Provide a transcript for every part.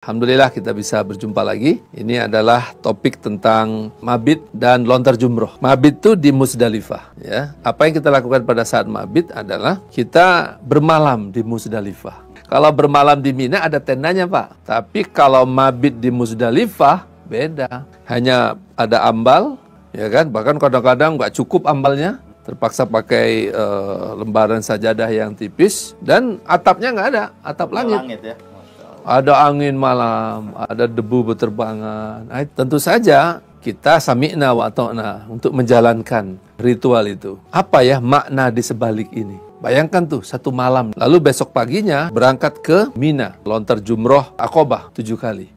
Alhamdulillah kita bisa berjumpa lagi. Ini adalah topik tentang mabit dan lontar jumroh. Mabit itu di Muzdalifah. Ya. Apa yang kita lakukan pada saat mabit adalah kita bermalam di Muzdalifah. Kalau bermalam di Mina ada tendanya Pak. Tapi kalau mabit di Muzdalifah beda. Hanya ada ambal, ya kan? Bahkan kadang-kadang nggak cukup ambalnya. Terpaksa pakai lembaran sajadah yang tipis dan atapnya nggak ada, atap langit. Ya? Ada angin malam, ada debu berterbangan. Nah, tentu saja kita sami'na wa ta'na untuk menjalankan ritual itu. Apa ya makna di sebalik ini? Bayangkan tuh satu malam, lalu besok paginya berangkat ke Mina, lontar jumroh Aqobah 7 kali.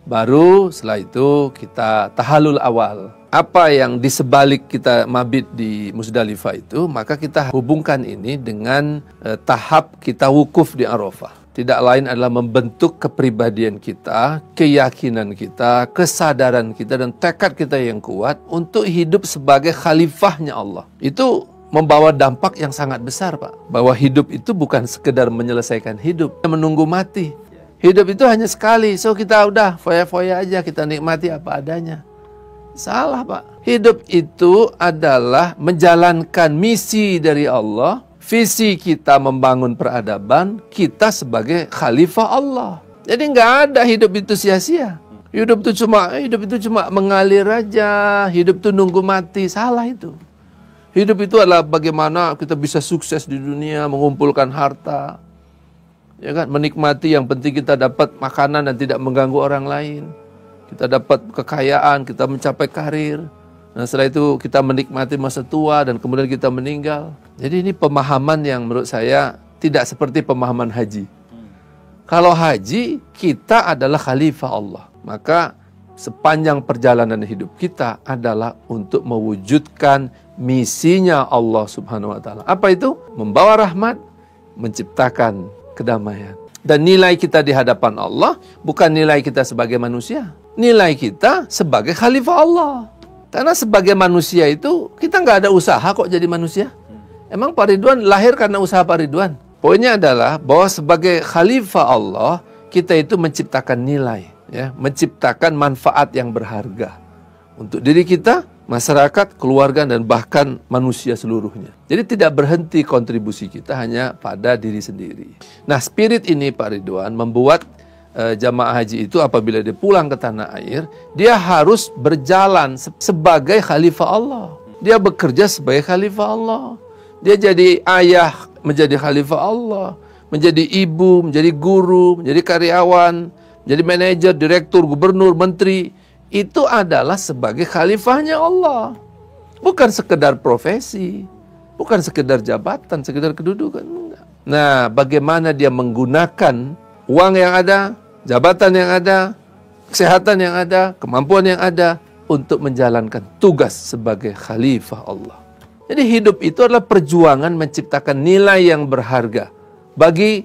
Baru setelah itu kita tahalul awal. Apa yang di sebalik kita mabit di Muzdalifah itu, maka kita hubungkan ini dengan tahap kita wukuf di Arafah. Tidak lain adalah membentuk kepribadian kita, keyakinan kita, kesadaran kita, dan tekad kita yang kuat untuk hidup sebagai khalifahnya Allah. Itu membawa dampak yang sangat besar, Pak. Bahwa hidup itu bukan sekedar menyelesaikan hidup, menunggu mati. Hidup itu hanya sekali, so kita udah foya-foya aja, kita nikmati apa adanya. Salah, Pak. Hidup itu adalah menjalankan misi dari Allah. Visi kita membangun peradaban, kita sebagai khalifah Allah. Jadi nggak ada hidup itu sia-sia. Hidup itu cuma mengalir aja. Hidup itu nunggu mati. Salah itu. Hidup itu adalah bagaimana kita bisa sukses di dunia, mengumpulkan harta, ya kan, menikmati. Yang penting kita dapat makanan dan tidak mengganggu orang lain. Kita dapat kekayaan, kita mencapai karir. Nah, setelah itu kita menikmati masa tua dan kemudian kita meninggal. Jadi ini pemahaman yang menurut saya tidak seperti pemahaman haji. Kalau haji, kita adalah khalifah Allah. Maka sepanjang perjalanan hidup kita adalah untuk mewujudkan misinya Allah Subhanahu wa Ta'ala. Apa itu? Membawa rahmat, menciptakan kedamaian. Dan nilai kita di hadapan Allah bukan nilai kita sebagai manusia. Nilai kita sebagai khalifah Allah. Karena sebagai manusia itu, kita nggak ada usaha kok jadi manusia. Emang Pak Ridwan lahir karena usaha Pak Ridwan? Poinnya adalah bahwa sebagai khalifah Allah, kita itu menciptakan nilai, ya, menciptakan manfaat yang berharga untuk diri kita, masyarakat, keluarga, dan bahkan manusia seluruhnya. Jadi tidak berhenti kontribusi kita hanya pada diri sendiri. Nah, spirit ini Pak Ridwan membuat jamaah haji itu apabila dia pulang ke tanah air, dia harus berjalan sebagai khalifah Allah. Dia bekerja sebagai khalifah Allah. Dia jadi ayah, menjadi khalifah Allah. Menjadi ibu, menjadi guru, menjadi karyawan, menjadi manajer, direktur, gubernur, menteri. Itu adalah sebagai khalifahnya Allah. Bukan sekedar profesi, bukan sekedar jabatan, sekedar kedudukan. Enggak. Nah, bagaimana dia menggunakan uang yang ada, jabatan yang ada, kesehatan yang ada, kemampuan yang ada untuk menjalankan tugas sebagai khalifah Allah. Jadi hidup itu adalah perjuangan menciptakan nilai yang berharga bagi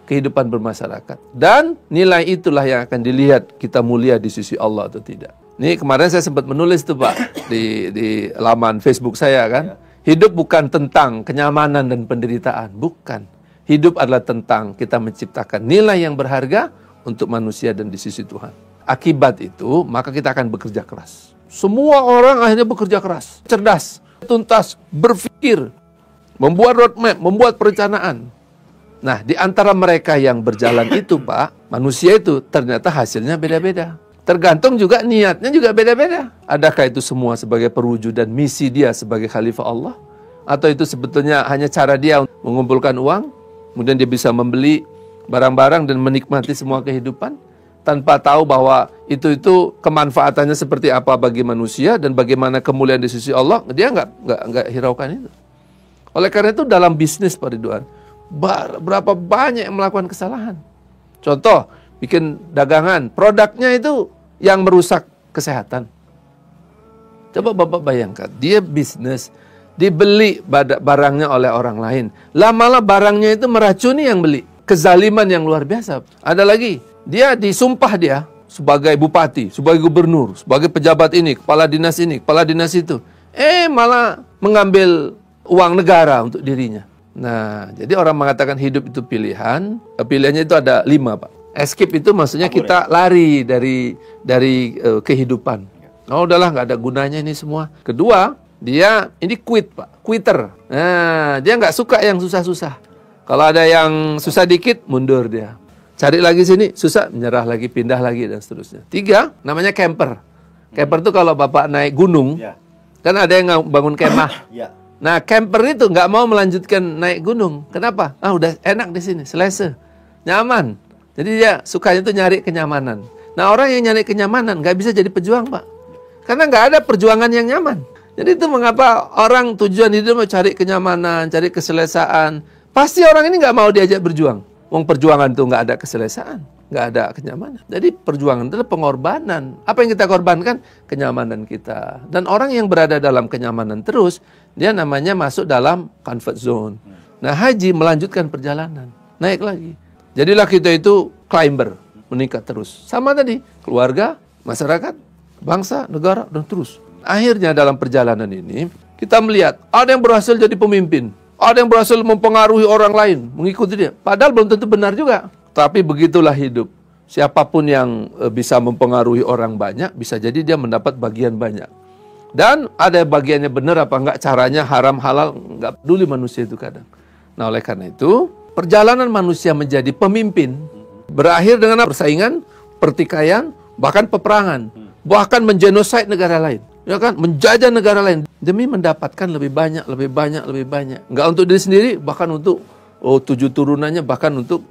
kehidupan bermasyarakat. Dan nilai itulah yang akan dilihat kita mulia di sisi Allah atau tidak. Ini kemarin saya sempat menulis tuh Pak di laman Facebook saya kan. Hidup bukan tentang kenyamanan dan penderitaan, bukan. Hidup adalah tentang kita menciptakan nilai yang berharga untuk manusia dan di sisi Tuhan. Akibat itu, maka kita akan bekerja keras. Semua orang akhirnya bekerja keras, cerdas, tuntas, berpikir, membuat roadmap, membuat perencanaan. Nah, di antara mereka yang berjalan itu, Pak, manusia itu ternyata hasilnya beda-beda. Tergantung juga niatnya juga beda-beda. Adakah itu semua sebagai perwujudan misi dia sebagai khalifah Allah? Atau itu sebetulnya hanya cara dia mengumpulkan uang, kemudian dia bisa membeli barang-barang dan menikmati semua kehidupan tanpa tahu bahwa itu kemanfaatannya seperti apa bagi manusia dan bagaimana kemuliaan di sisi Allah, dia nggak hiraukan itu. Oleh karena itu dalam bisnis Pak Ridwan, berapa banyak yang melakukan kesalahan. Contoh, bikin dagangan, produknya itu yang merusak kesehatan. Coba Bapak bayangkan, dia bisnis, dibeli barangnya oleh orang lain. Lama-lama barangnya itu meracuni yang beli. Kezaliman yang luar biasa. Ada lagi, dia disumpah dia sebagai bupati, sebagai gubernur, sebagai pejabat ini, kepala dinas ini, kepala dinas itu. Malah mengambil uang negara untuk dirinya. Nah, jadi orang mengatakan hidup itu pilihan. Pilihannya itu ada 5, Pak. Escape itu maksudnya kita lari dari kehidupan. Oh udahlah, nggak ada gunanya ini semua. Kedua, dia ini quit, Pak, quitter. Nah, dia nggak suka yang susah-susah. Kalau ada yang susah dikit, mundur dia. Cari lagi sini, susah, menyerah lagi, pindah lagi, dan seterusnya. 3, namanya camper. Camper itu kalau Bapak naik gunung, kan ada yang bangun kemah. Nah, camper itu nggak mau melanjutkan naik gunung. Kenapa? Ah, udah enak di sini, selesai, nyaman. Jadi dia sukanya itu nyari kenyamanan. Nah, orang yang nyari kenyamanan nggak bisa jadi pejuang, Pak. Karena nggak ada perjuangan yang nyaman. Jadi itu mengapa orang tujuan hidup mau cari kenyamanan, cari keselesaan. Pasti orang ini nggak mau diajak berjuang. Wong perjuangan itu nggak ada keselesaan, nggak ada kenyamanan. Jadi perjuangan itu adalah pengorbanan. Apa yang kita korbankan? Kenyamanan kita. Dan orang yang berada dalam kenyamanan terus, dia namanya masuk dalam comfort zone. Nah, haji melanjutkan perjalanan, naik lagi. Jadilah kita itu climber, meningkat terus. Sama tadi, keluarga, masyarakat, bangsa, negara, dan terus. Akhirnya dalam perjalanan ini, kita melihat ada yang berhasil jadi pemimpin. Ada yang berhasil mempengaruhi orang lain, mengikuti dia. Padahal belum tentu benar juga. Tapi begitulah hidup. Siapapun yang bisa mempengaruhi orang banyak, bisa jadi dia mendapat bagian banyak. Dan ada bagiannya benar apa enggak, caranya haram, halal, enggak peduli manusia itu kadang. Nah, oleh karena itu, perjalanan manusia menjadi pemimpin berakhir dengan persaingan, pertikaian, bahkan peperangan. Bahkan menjenosid negara lain. Ya kan, menjajah negara lain demi mendapatkan lebih banyak. Enggak untuk diri sendiri, bahkan untuk 7 turunannya, bahkan untuk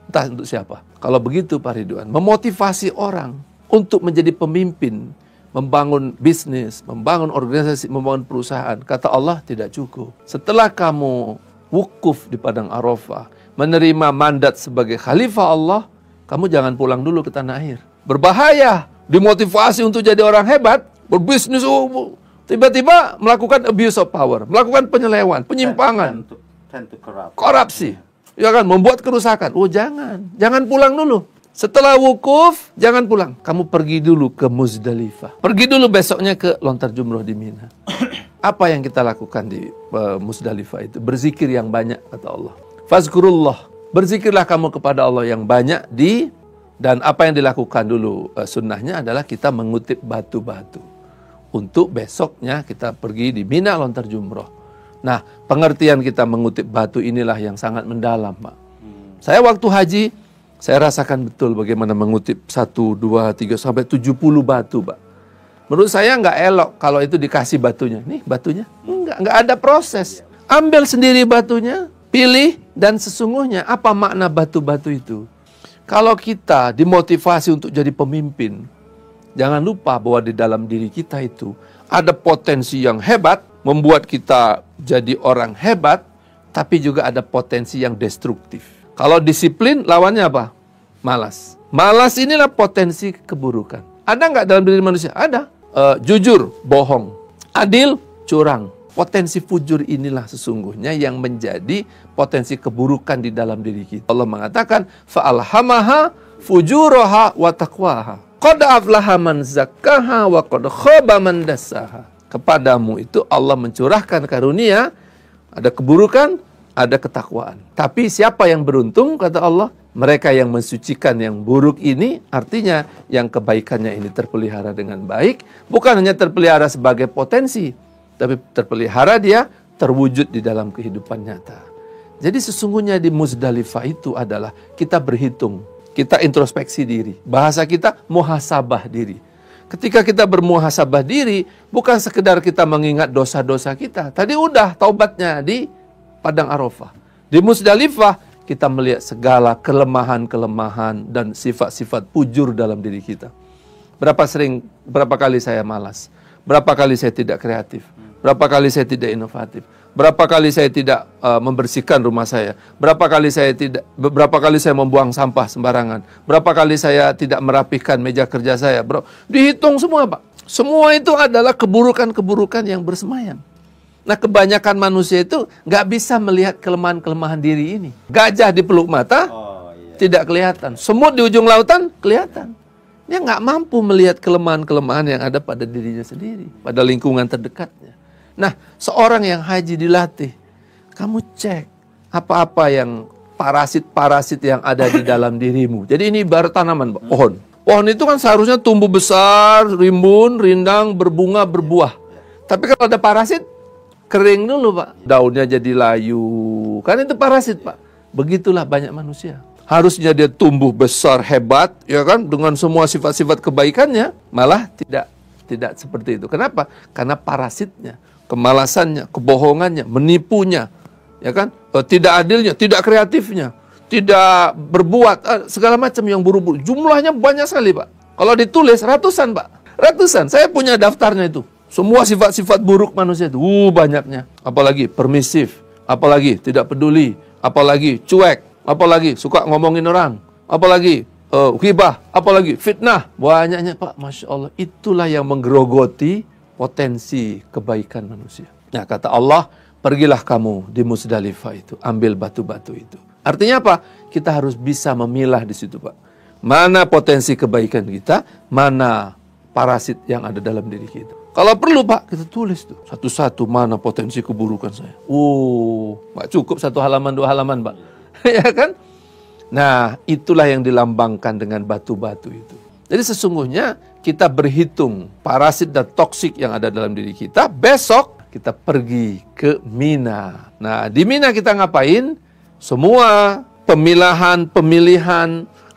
entah untuk siapa. Kalau begitu Pak Ridwan, memotivasi orang untuk menjadi pemimpin, membangun bisnis, membangun organisasi, membangun perusahaan, kata Allah tidak cukup. Setelah kamu wukuf di padang Arafah, menerima mandat sebagai khalifah Allah, kamu jangan pulang dulu ke tanah air. Berbahaya, dimotivasi untuk jadi orang hebat, berbisnis, tiba-tiba melakukan abuse of power, melakukan penyelewan, penyimpangan, korupsi, ya kan, membuat kerusakan. Oh jangan pulang dulu. Setelah wukuf, jangan pulang. Kamu pergi dulu ke Muzdalifah. Pergi dulu besoknya ke lontar jumroh di Mina. Apa yang kita lakukan di Muzdalifah itu? Berzikir yang banyak, kata Allah. Fazkurullah. Berzikirlah kamu kepada Allah yang banyak dan apa yang dilakukan dulu sunnahnya adalah kita mengutip batu-batu. Untuk besoknya kita pergi di Mina lontar jumroh. Nah, pengertian kita mengutip batu inilah yang sangat mendalam, Pak. Saya waktu haji, saya rasakan betul bagaimana mengutip 1, 2, 3, sampai 70 batu, Pak. Menurut saya nggak elok kalau itu dikasih batunya. Nih batunya, nggak ada proses. Ambil sendiri batunya, pilih, dan sesungguhnya apa makna batu-batu itu? Kalau kita dimotivasi untuk jadi pemimpin, jangan lupa bahwa di dalam diri kita itu ada potensi yang hebat, membuat kita jadi orang hebat, tapi juga ada potensi yang destruktif. Kalau disiplin, lawannya apa? Malas. Malas inilah potensi keburukan. Ada nggak dalam diri manusia? Ada. Jujur, bohong. Adil, curang. Potensi fujur inilah sesungguhnya yang menjadi potensi keburukan di dalam diri kita. Allah mengatakan, fa'alhamaha fujuraha wa taqwaha. Qad aflaha man zakkaha wa qad khaba man dassaha. Kepadamu itu Allah mencurahkan karunia, ada keburukan, ada ketakwaan. Tapi siapa yang beruntung, kata Allah? Mereka yang mensucikan yang buruk ini, artinya yang kebaikannya ini terpelihara dengan baik, bukan hanya terpelihara sebagai potensi, tapi terpelihara dia terwujud di dalam kehidupan nyata. Jadi sesungguhnya di Muzdalifah itu adalah kita berhitung, kita introspeksi diri. Bahasa kita muhasabah diri. Ketika kita bermuhasabah diri, bukan sekedar kita mengingat dosa-dosa kita. Tadi udah taubatnya di Padang Arafah. Di Muzdalifah kita melihat segala kelemahan-kelemahan dan sifat-sifat fujur dalam diri kita. Berapa kali saya malas? Berapa kali saya tidak kreatif? Berapa kali saya tidak inovatif? Berapa kali saya tidak membersihkan rumah saya? Berapa kali saya membuang sampah sembarangan? Berapa kali saya tidak merapikan meja kerja saya? Dihitung semua, Pak. Semua itu adalah keburukan-keburukan yang bersemayam. Nah, kebanyakan manusia itu nggak bisa melihat kelemahan-kelemahan diri ini. Gajah di peluk mata tidak kelihatan. Semut di ujung lautan kelihatan. Dia nggak mampu melihat kelemahan-kelemahan yang ada pada dirinya sendiri, pada lingkungan terdekatnya. Nah, seorang yang haji dilatih, kamu cek apa-apa yang parasit-parasit yang ada di dalam dirimu. Jadi ini ibarat tanaman, Pak, pohon. Pohon itu kan seharusnya tumbuh besar, rimbun, rindang, berbunga, berbuah. Tapi kalau ada parasit, kering dulu, Pak. Daunnya jadi layu. Kan itu parasit, Pak. Begitulah banyak manusia. Harusnya dia tumbuh besar, hebat, ya kan, dengan semua sifat-sifat kebaikannya, malah tidak seperti itu. Kenapa? Karena parasitnya, kemalasannya, kebohongannya, menipunya, ya kan, tidak adilnya, tidak kreatifnya, tidak berbuat segala macam yang buru-buru. Jumlahnya banyak sekali, Pak. Kalau ditulis ratusan, Pak. Ratusan. Saya punya daftarnya itu. Semua sifat-sifat buruk manusia itu, banyaknya. Apalagi permisif, apalagi tidak peduli, apalagi cuek, apalagi suka ngomongin orang, apalagi ghibah, apalagi fitnah. Banyaknya, Pak. Masya Allah. Itulah yang menggerogoti potensi kebaikan manusia. Nah, kata Allah, pergilah kamu di Musdalifah itu, ambil batu-batu itu. Artinya apa? Kita harus bisa memilah di situ, Pak. Mana potensi kebaikan kita, mana parasit yang ada dalam diri kita. Kalau perlu, Pak, kita tulis tuh satu-satu, mana potensi keburukan saya. Nggak cukup 1 halaman 2 halaman, Pak. Ya kan? Nah, itulah yang dilambangkan dengan batu-batu itu. Jadi sesungguhnya kita berhitung parasit dan toksik yang ada dalam diri kita. Besok kita pergi ke Mina. Nah, di Mina kita ngapain? Semua pemilihan,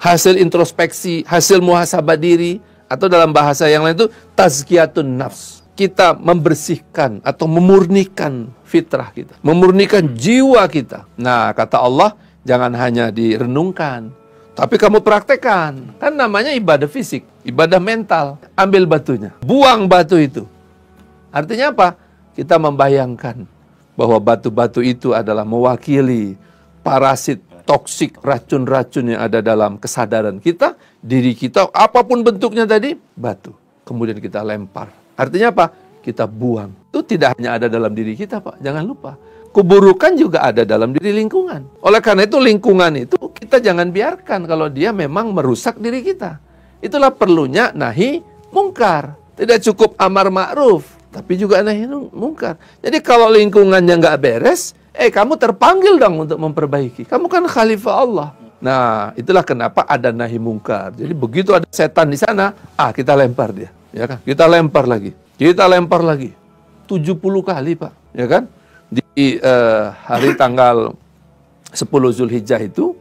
hasil introspeksi, hasil muhasabah diri, atau dalam bahasa yang lain itu tazkiyatun nafs. Kita membersihkan atau memurnikan fitrah kita, memurnikan jiwa kita. Nah, kata Allah, jangan hanya direnungkan, tapi kamu praktekkan. Kan namanya ibadah fisik, ibadah mental. Ambil batunya, buang batu itu. Artinya apa? Kita membayangkan bahwa batu-batu itu adalah mewakili parasit, toksik, racun-racun yang ada dalam kesadaran kita, diri kita, apapun bentuknya tadi, batu. Kemudian kita lempar. Artinya apa? Kita buang. Itu tidak hanya ada dalam diri kita, Pak. Jangan lupa. Keburukan juga ada dalam diri lingkungan. Oleh karena itu lingkungan itu kita jangan biarkan kalau dia memang merusak diri kita. Itulah perlunya nahi mungkar. Tidak cukup amar ma'ruf, tapi juga nahi mungkar. Jadi kalau lingkungannya nggak beres, kamu terpanggil dong untuk memperbaiki. Kamu kan khalifah Allah. Nah, itulah kenapa ada nahi mungkar. Jadi begitu ada setan di sana, kita lempar dia. Ya kan? Kita lempar lagi. Kita lempar lagi. 70 kali, Pak. Ya kan? Di hari tanggal 10 Zulhijjah itu,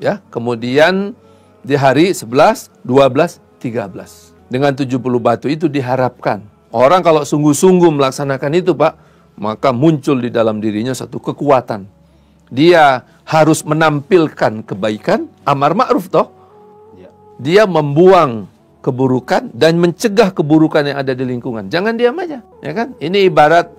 ya, kemudian di hari 11, 12, 13. Dengan 70 batu itu diharapkan orang kalau sungguh-sungguh melaksanakan itu, Pak, maka muncul di dalam dirinya satu kekuatan. Dia harus menampilkan kebaikan, amar ma'ruf toh. Dia membuang keburukan dan mencegah keburukan yang ada di lingkungan. Jangan diam aja, ya kan? Ini ibarat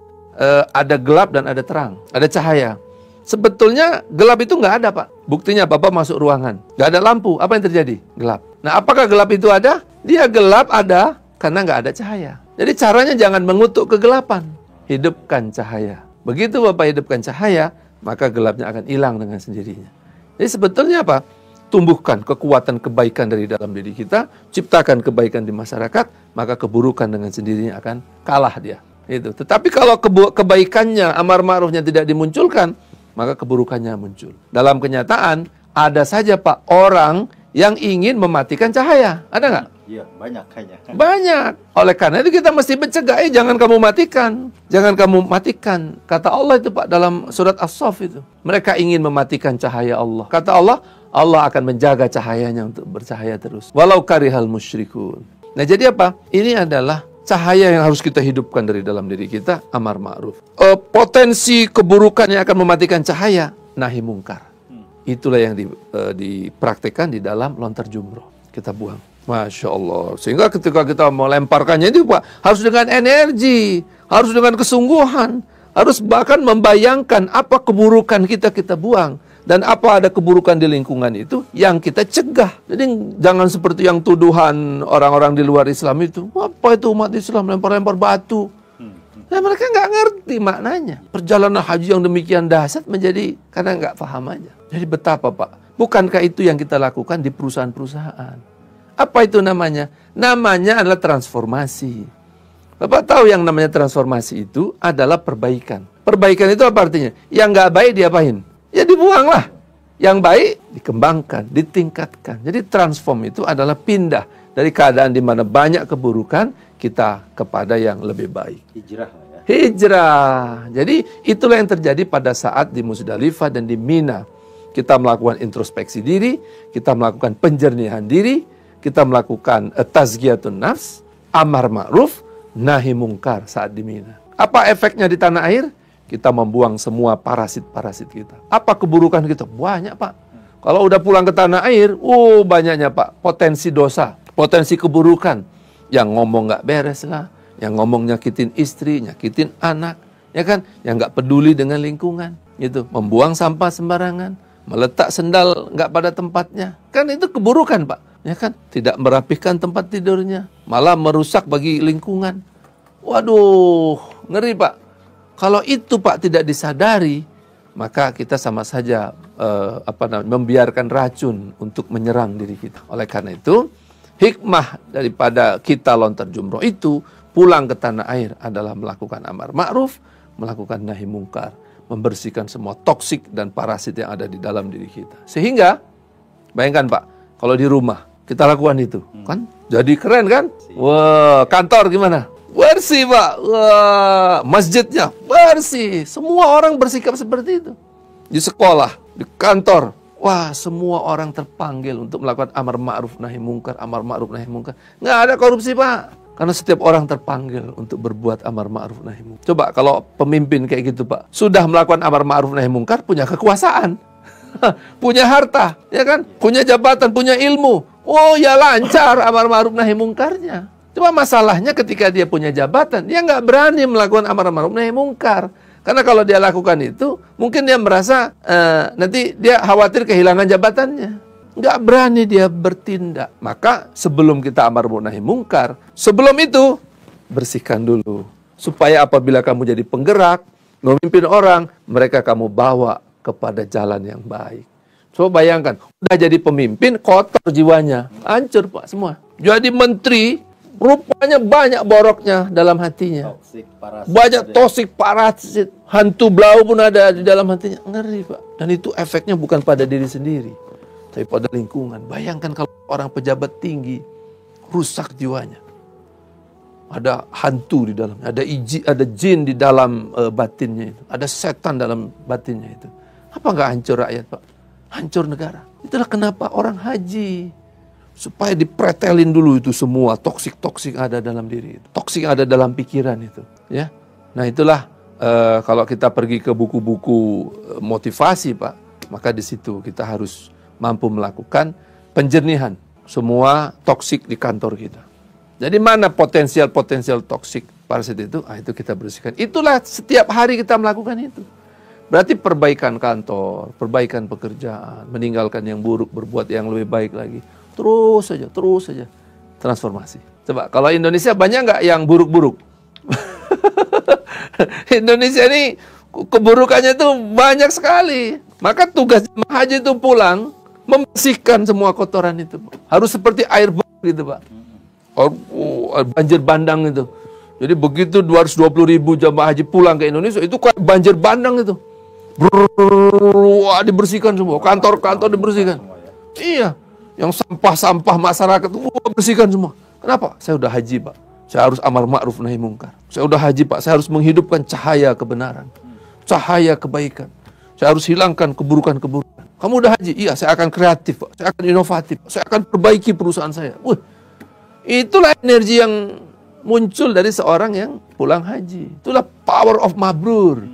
ada gelap dan ada terang, ada cahaya. Sebetulnya gelap itu nggak ada, Pak. Buktinya Bapak masuk ruangan, nggak ada lampu. Apa yang terjadi? Gelap. Nah, apakah gelap itu ada? Dia gelap ada karena nggak ada cahaya. Jadi caranya jangan mengutuk kegelapan. Hidupkan cahaya. Begitu Bapak hidupkan cahaya, maka gelapnya akan hilang dengan sendirinya. Jadi sebetulnya apa? Tumbuhkan kekuatan kebaikan dari dalam diri kita, ciptakan kebaikan di masyarakat, maka keburukan dengan sendirinya akan kalah dia. Itu. Tetapi kalau kebaikannya, amar ma'rufnya tidak dimunculkan, maka keburukannya muncul. Dalam kenyataan, ada saja, Pak, orang yang ingin mematikan cahaya. Ada nggak? Iya, banyak kayaknya. Banyak. Oleh karena itu kita mesti mencegah, jangan kamu matikan. Jangan kamu matikan. Kata Allah itu, Pak, dalam surat As-Saff itu. Mereka ingin mematikan cahaya Allah. Kata Allah, Allah akan menjaga cahayanya untuk bercahaya terus. Walau karihal musyrikun. Nah, jadi apa? Ini adalah cahaya yang harus kita hidupkan dari dalam diri kita, amar ma'ruf. Potensi keburukan yang akan mematikan cahaya, nahi mungkar. Itulah yang dipraktekkan di dalam lontar jumroh. Kita buang. Masya Allah. Sehingga ketika kita mau lemparkannya itu, Pak, harus dengan energi, harus dengan kesungguhan, harus bahkan membayangkan apa keburukan kita buang. Dan apa ada keburukan di lingkungan itu yang kita cegah. Jadi jangan seperti yang tuduhan orang-orang di luar Islam itu. Apa itu umat Islam lempar-lempar batu? Nah, mereka nggak ngerti maknanya. Perjalanan haji yang demikian dahsyat menjadi karena nggak paham aja. Jadi betapa, Pak? Bukankah itu yang kita lakukan di perusahaan-perusahaan? Apa itu namanya? Namanya adalah transformasi. Bapak tahu yang namanya transformasi itu adalah perbaikan. Perbaikan itu apa artinya? Yang nggak baik diapain? Ya dibuanglah. Yang baik dikembangkan, ditingkatkan. Jadi transform itu adalah pindah dari keadaan di mana banyak keburukan kita kepada yang lebih baik. Hijrah ya. Hijrah. Jadi itulah yang terjadi pada saat di Musdalifah dan di Mina. Kita melakukan introspeksi diri, kita melakukan penjernihan diri, kita melakukan tazkiyatun nafs, amar ma'ruf, nahi mungkar saat di Mina. Apa efeknya di tanah air? Kita membuang semua parasit-parasit kita. Apa keburukan kita? Banyak, Pak. Kalau udah pulang ke tanah air, banyaknya, Pak. Potensi dosa, potensi keburukan. Yang ngomong nggak beres lah, yang ngomong nyakitin istri, nyakitin anak, ya kan? Yang nggak peduli dengan lingkungan, gitu. Membuang sampah sembarangan, meletak sendal nggak pada tempatnya. Kan itu keburukan, Pak. Ya kan? Tidak merapihkan tempat tidurnya, malah merusak bagi lingkungan. Waduh, ngeri, Pak. Kalau itu, Pak, tidak disadari, maka kita sama saja membiarkan racun untuk menyerang diri kita. Oleh karena itu, hikmah daripada kita lontar jumroh itu pulang ke tanah air adalah melakukan amar ma'ruf, melakukan nahi mungkar, membersihkan semua toksik dan parasit yang ada di dalam diri kita. Sehingga, bayangkan, Pak, kalau di rumah kita lakukan itu, kan jadi keren kan? Wah, kantor gimana? Bersih, Pak. Wah, masjidnya bersih. Semua orang bersikap seperti itu. Di sekolah, di kantor. Wah, semua orang terpanggil untuk melakukan amar ma'ruf nahi mungkar, amar ma'ruf nahi mungkar. Nggak ada korupsi, Pak. Karena setiap orang terpanggil untuk berbuat amar ma'ruf nahi mungkar. Coba kalau pemimpin kayak gitu, Pak, sudah melakukan amar ma'ruf nahi mungkar, punya kekuasaan. Punya harta, ya kan? Punya jabatan, punya ilmu. Oh, ya lancar amar ma'ruf nahi mungkarnya. Cuma masalahnya ketika dia punya jabatan, dia nggak berani melakukan amar ma'ruf nahi mungkar. Karena kalau dia lakukan itu, mungkin dia merasa nanti dia khawatir kehilangan jabatannya. Nggak berani dia bertindak. Maka sebelum kita amar ma'ruf nahi mungkar, sebelum itu bersihkan dulu. Supaya apabila kamu jadi penggerak, memimpin orang, mereka kamu bawa kepada jalan yang baik. Coba bayangkan, udah jadi pemimpin, kotor jiwanya, hancur, Pak, semua. Jadi menteri, rupanya banyak boroknya dalam hatinya. Banyak toksik, parasit, hantu blau pun ada di dalam hatinya. Ngeri, Pak. Dan itu efeknya bukan pada diri sendiri, tapi pada lingkungan. Bayangkan kalau orang pejabat tinggi, rusak jiwanya. Ada hantu di dalamnya, ada jin di dalam batinnya itu. Ada setan dalam batinnya itu. Apa nggak hancur rakyat, Pak? Hancur negara. Itulah kenapa orang haji. Supaya dipretelin dulu itu semua toksik-toksik ada dalam diri itu. Toksik ada dalam pikiran itu, ya. Nah, itulah kalau kita pergi ke buku-buku motivasi, Pak, maka di situ kita harus mampu melakukan penjernihan semua toksik di kantor kita. Jadi mana potensial toksik parasit itu? Itu kita bersihkan. Itulah setiap hari kita melakukan itu. Berarti perbaikan kantor, perbaikan pekerjaan, meninggalkan yang buruk, berbuat yang lebih baik lagi. Terus saja transformasi. Coba kalau Indonesia banyak nggak yang buruk-buruk? Indonesia ini keburukannya tuh banyak sekali. Maka tugas jemaah haji itu pulang membersihkan semua kotoran itu. Harus seperti air bah gitu, Pak. Banjir bandang itu. Jadi begitu 220.000 jemaah haji pulang ke Indonesia, itu kayak banjir bandang itu. Dibersihkan semua, kantor-kantor dibersihkan. Iya. Yang sampah-sampah masyarakat itu bersihkan semua. Kenapa? Saya udah haji, Pak. Saya harus amar ma'ruf nahi mungkar. Saya udah haji, Pak. Saya harus menghidupkan cahaya kebenaran, cahaya kebaikan. Saya harus hilangkan keburukan-keburukan. Kamu udah haji? Iya, saya akan kreatif, Pak. Saya akan inovatif. Saya akan perbaiki perusahaan saya. Itulah energi yang muncul dari seorang yang pulang haji. Itulah power of mabrur.